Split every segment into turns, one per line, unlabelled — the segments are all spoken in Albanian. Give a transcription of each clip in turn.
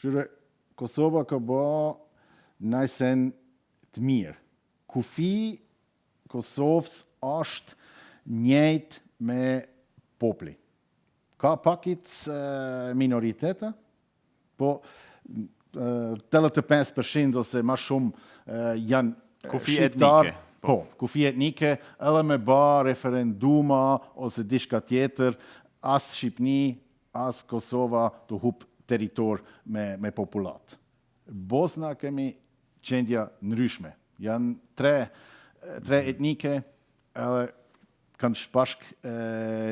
Shure, Kosova ka ba najsen të mirë. Kufi Kosovës është njëjtë me popli. Ka pakit minoritete, po 85% ose ma shumë janë
kufi
shqiptar.
etnike.
Po, kufi etnike, edhe me ba referenduma ose dishka tjetër, as Shqipni, as Kosova të hup territor me populat. Bosna kemi qendja ndryshme. Janë tre etnike, edhe kanë shpashk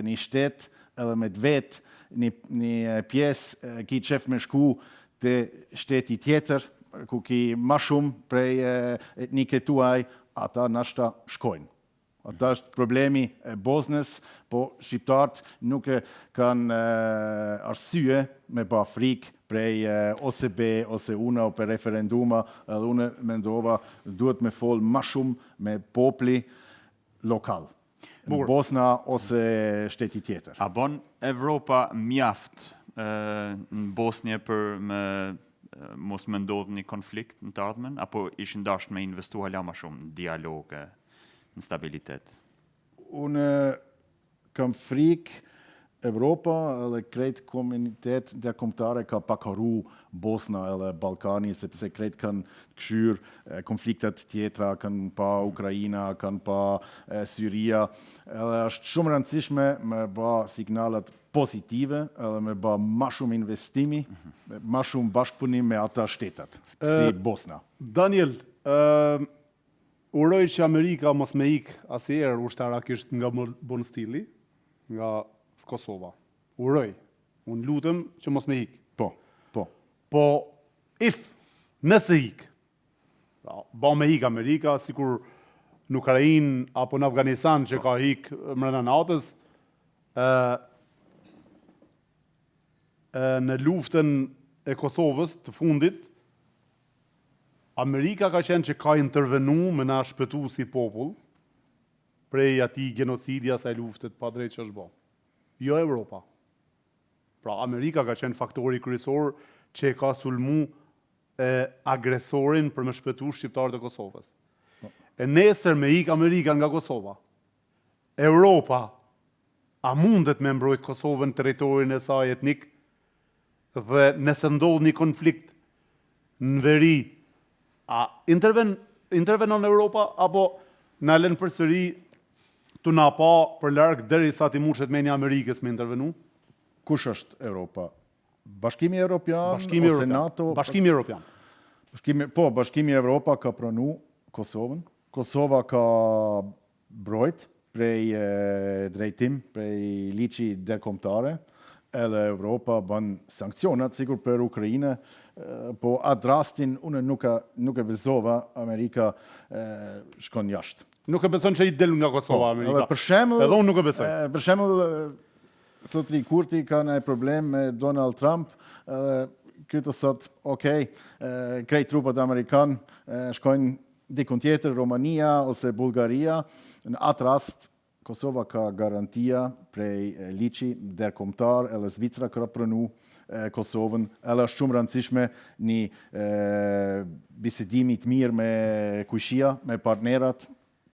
një shtet, edhe me dvet, një pjesë ki qef me shku të shteti tjetër, ku ki ma shumë prej etnike tuaj, ata nashta shkojnë. Ata është problemi e Bosnës, po shqiptarët nuk e kanë arsye me pa frikë prej OSB ose UNA o për referenduma, edhe une mendova duhet me folë ma shumë me popli lokal. Në Bosna ose shteti tjetër.
A bon Evropa mjaft në Bosnje për me mos me ndodhë një konflikt në të ardhmen, apo ishin dasht me investu hala ma shumë në dialoge, në stabilitet?
Unë kam frikë Evropa edhe krejt komunitet ndërkombëtare ka pakaru Bosna edhe Ballkani, sepse krejt kanë këshyr konfliktet tjetra, kanë pa Ukraina, kanë pa Syria. Edhe është shumë rëndësishme me ba signalet pozitive, edhe me ba ma shumë investimi, ma shumë bashkëpunim me ata shtetet, si Bosna.
Daniel, uroj që Amerika mos me ik asnjëherë ushtarakisht nga Bonstili, nga Kosova. Uroj. Unë lutem që mos me ik.
Po.
Po, nëse ik, ba me ik Amerika, sikur në Ukrainë apo në Afganistan që ka ik mrena natës, në luftën e Kosovës të fundit, Amerika ka qenë që ka intervenu me na shpëtu si popull prej ati genocidja sa luftet pa drejt që është bo. Jo Evropa. Pra, Amerika ka qenë faktori kryesor që ka sulmu agresorin për me shpëtu shqiptarët e Kosovës. E nesër me ik Amerika nga Kosova, Europa a mundet me mbrojt Kosovën teritorin e saj etnik, dhe nëse ndodh një konflikt në veri, a intervenon Europa, apo në lën përsëri të na pa për larg deri sa ti mushet me një Amerikës me intervenu?
Kush është Europa? Bashkimi Evropian ose NATO?
Bashkimi Evropian.
Bashkimi Evropa ka pranu Kosovën. Kosova ka brojt prej drejtim, prej liçi ndërkombëtare, edhe Evropa bën sankcionat, sigur për Ukrainë, po atë rastin unë nuk e besova Amerika shkon jashtë.
Nuk e beson që i del nga Kosova Amerika. Edhe unë nuk e besoj.
Për shembull, sot Kurti ka një problem me Donald Trump, këtë sot, krejt trupat Amerikan shkojnë dikun tjetër, Romania ose Bulgaria. Në atë rast, Kosova ka garantia prej liçi ndërkombëtar, edhe Zvicra ka pranu Kosovën, edhe është shumë rëndësishme një bisedimi të mirë me kujshia, me partnerat,